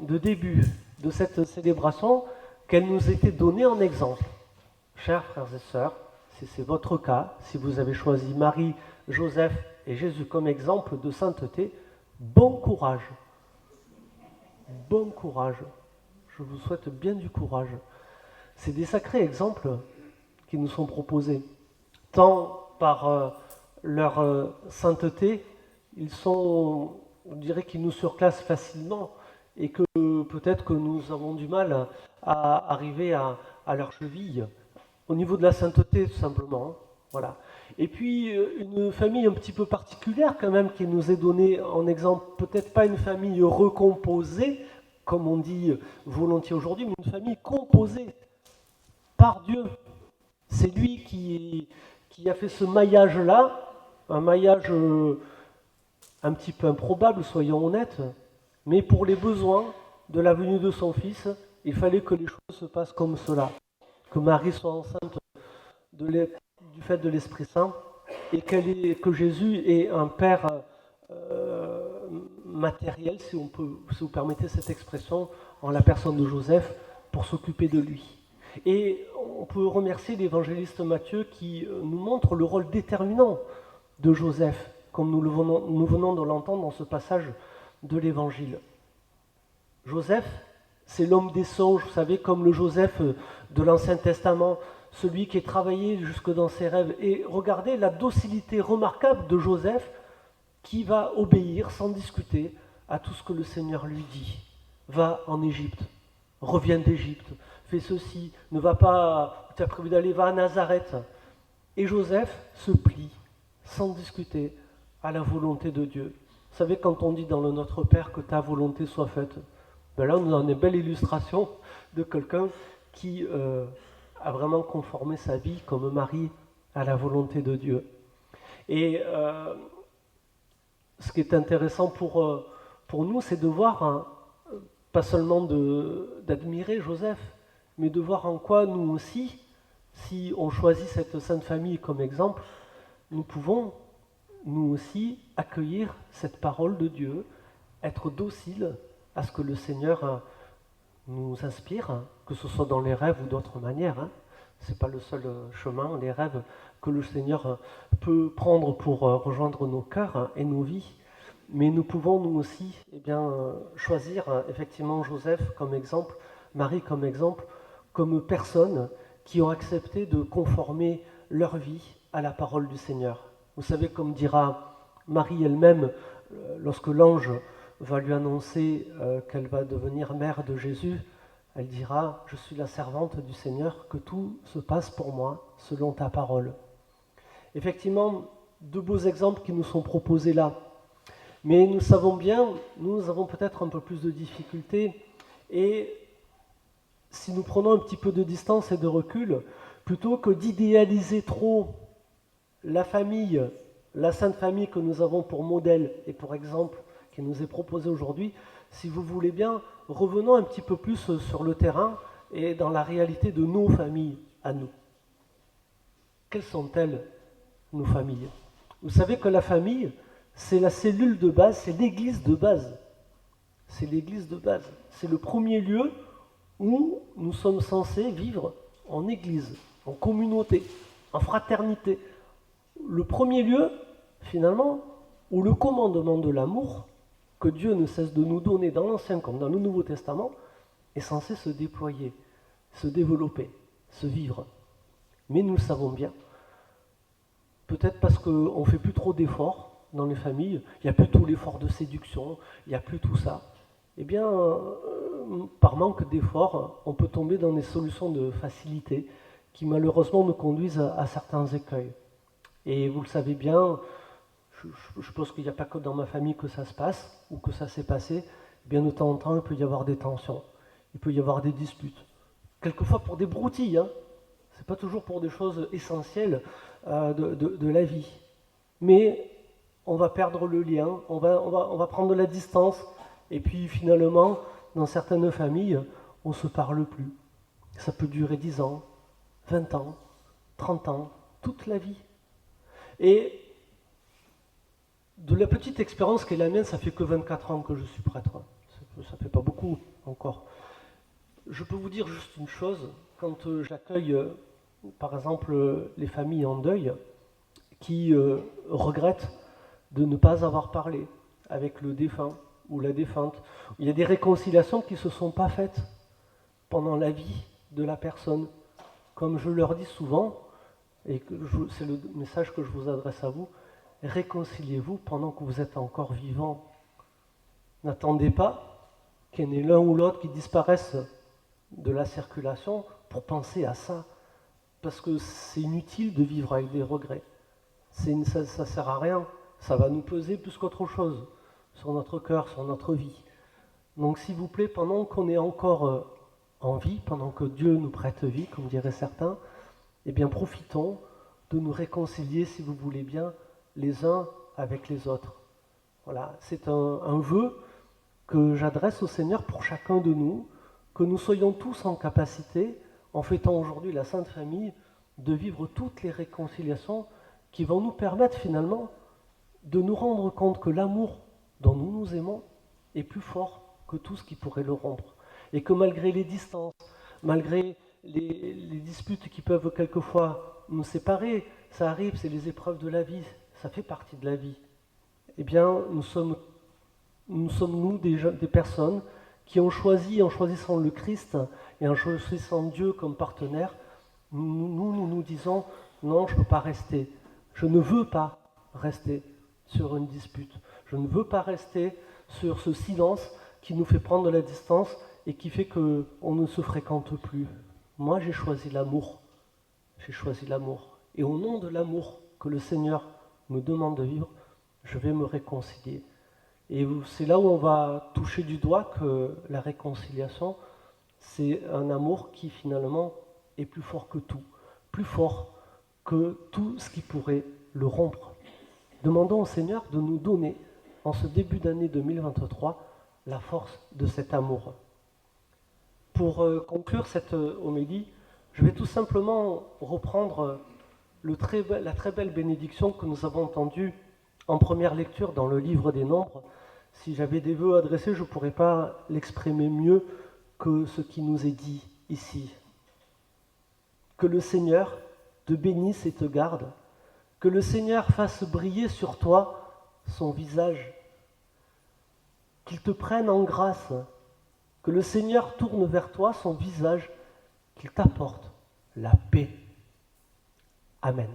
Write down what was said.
de début de cette célébration qu'elle nous était donnée en exemple. Chers frères et sœurs, si c'est votre cas, si vous avez choisi Marie, Joseph et Jésus comme exemple de sainteté, bon courage. Bon courage. Je vous souhaite bien du courage. C'est des sacrés exemples qui nous sont proposés. Tant par leur sainteté, ils sont, on dirait qu'ils nous surclassent facilement et que peut-être que nous avons du mal à arriver à leur cheville. Au niveau de la sainteté, tout simplement. Hein. Voilà. Et puis, une famille un petit peu particulière quand même qui nous est donnée en exemple, peut-être pas une famille recomposée, comme on dit volontiers aujourd'hui, mais une famille composée par Dieu. C'est lui qui a fait ce maillage-là, un maillage un petit peu improbable, soyons honnêtes, mais pour les besoins de la venue de son Fils, il fallait que les choses se passent comme cela. Que Marie soit enceinte du fait de l'Esprit Saint et que Jésus ait un Père matériel, si vous permettez cette expression, en la personne de Joseph, pour s'occuper de lui. Et on peut remercier l'évangéliste Matthieu qui nous montre le rôle déterminant de Joseph, comme nous venons de l'entendre dans ce passage de l'Évangile. Joseph, c'est l'homme des songes, vous savez, comme le Joseph de l'Ancien Testament, celui qui est travaillé jusque dans ses rêves. Et regardez la docilité remarquable de Joseph qui va obéir sans discuter à tout ce que le Seigneur lui dit. Va en Égypte, reviens d'Égypte, fais ceci, ne va pas, tu as prévu d'aller, va à Nazareth. Et Joseph se plie sans discuter à la volonté de Dieu. Vous savez, quand on dit dans le Notre Père que ta volonté soit faite, ben là, on a une belle illustration de quelqu'un qui a vraiment conformé sa vie comme Marie à la volonté de Dieu. Et ce qui est intéressant pour nous, c'est de voir, hein, pas seulement d'admirer Joseph, mais de voir en quoi nous aussi, si on choisit cette Sainte Famille comme exemple, nous pouvons, nous aussi, accueillir cette parole de Dieu, être dociles à ce que le Seigneur nous inspire, hein, que ce soit dans les rêves ou d'autres manières. Hein. Ce n'est pas le seul chemin, les rêves que le Seigneur peut prendre pour rejoindre nos cœurs hein, et nos vies. Mais nous pouvons, nous aussi, eh bien, choisir effectivement Joseph comme exemple, Marie comme exemple, comme personnes qui ont accepté de conformer leur vie à la parole du Seigneur. Vous savez, comme dira Marie elle-même, lorsque l'ange va lui annoncer qu'elle va devenir mère de Jésus, elle dira « Je suis la servante du Seigneur, que tout se passe pour moi selon ta parole ». Effectivement, deux beaux exemples qui nous sont proposés là. Mais nous savons bien, nous avons peut-être un peu plus de difficultés et si nous prenons un petit peu de distance et de recul, plutôt que d'idéaliser trop la famille, la Sainte Famille que nous avons pour modèle et pour exemple qui nous est proposée aujourd'hui, si vous voulez bien, revenons un petit peu plus sur le terrain et dans la réalité de nos familles à nous. Quelles sont-elles, nos familles? Vous savez que la famille, c'est la cellule de base, c'est l'église de base. C'est l'église de base. C'est le premier lieu où nous sommes censés vivre en église, en communauté, en fraternité. Le premier lieu, finalement, où le commandement de l'amour, que Dieu ne cesse de nous donner dans l'Ancien comme dans le Nouveau Testament, est censé se déployer, se développer, se vivre. Mais nous le savons bien. Peut-être parce qu'on ne fait plus trop d'efforts dans les familles, il n'y a plus tout l'effort de séduction, il n'y a plus tout ça. Eh bien, par manque d'efforts, on peut tomber dans des solutions de facilité qui malheureusement nous conduisent à certains écueils. Et vous le savez bien, je pense qu'il n'y a pas que dans ma famille que ça se passe, ou que ça s'est passé. Bien de temps en temps, il peut y avoir des tensions, il peut y avoir des disputes. Quelquefois pour des broutilles, hein. C'est pas toujours pour des choses essentielles de la vie. Mais on va perdre le lien, on va prendre de la distance, et puis finalement, dans certaines familles, on ne se parle plus. Ça peut durer 10 ans, 20 ans, 30 ans, toute la vie. Et de la petite expérience qui est la mienne, ça fait que 24 ans que je suis prêtre. ça fait pas beaucoup encore. Je peux vous dire juste une chose, quand j'accueille par exemple les familles en deuil qui regrettent de ne pas avoir parlé avec le défunt ou la défunte, il y a des réconciliations qui ne se sont pas faites pendant la vie de la personne. Comme je leur dis souvent, et c'est le message que je vous adresse à vous, réconciliez-vous pendant que vous êtes encore vivant. N'attendez pas qu'il y en ait l'un ou l'autre qui disparaisse de la circulation pour penser à ça, parce que c'est inutile de vivre avec des regrets. Ça ne sert à rien, ça va nous peser plus qu'autre chose sur notre cœur, sur notre vie. Donc s'il vous plaît, pendant qu'on est encore en vie, pendant que Dieu nous prête vie, comme diraient certains, eh bien profitons de nous réconcilier, si vous voulez bien, les uns avec les autres. Voilà, c'est un vœu que j'adresse au Seigneur pour chacun de nous, que nous soyons tous en capacité, en fêtant aujourd'hui la Sainte Famille, de vivre toutes les réconciliations qui vont nous permettre finalement de nous rendre compte que l'amour dont nous nous aimons est plus fort que tout ce qui pourrait le rompre. Et que malgré les distances, malgré les disputes qui peuvent quelquefois nous séparer, ça arrive, c'est les épreuves de la vie, ça fait partie de la vie. Eh bien, nous sommes des personnes qui ont choisi, en choisissant le Christ et en choisissant Dieu comme partenaire, nous disons, non, je ne peux pas rester. Je ne veux pas rester sur une dispute. Je ne veux pas rester sur ce silence qui nous fait prendre de la distance et qui fait qu'on ne se fréquente plus. Moi, j'ai choisi l'amour. J'ai choisi l'amour. Et au nom de l'amour que le Seigneur me demande de vivre, je vais me réconcilier. Et c'est là où on va toucher du doigt que la réconciliation, c'est un amour qui finalement est plus fort que tout, plus fort que tout ce qui pourrait le rompre. Demandons au Seigneur de nous donner, en ce début d'année 2023, la force de cet amour. Pour conclure cette homélie, je vais tout simplement reprendre la très belle bénédiction que nous avons entendue en première lecture dans le livre des Nombres. Si j'avais des vœux adressés, je ne pourrais pas l'exprimer mieux que ce qui nous est dit ici. Que le Seigneur te bénisse et te garde, que le Seigneur fasse briller sur toi son visage, qu'il te prenne en grâce, que le Seigneur tourne vers toi son visage, qu'il t'apporte la paix. Amen.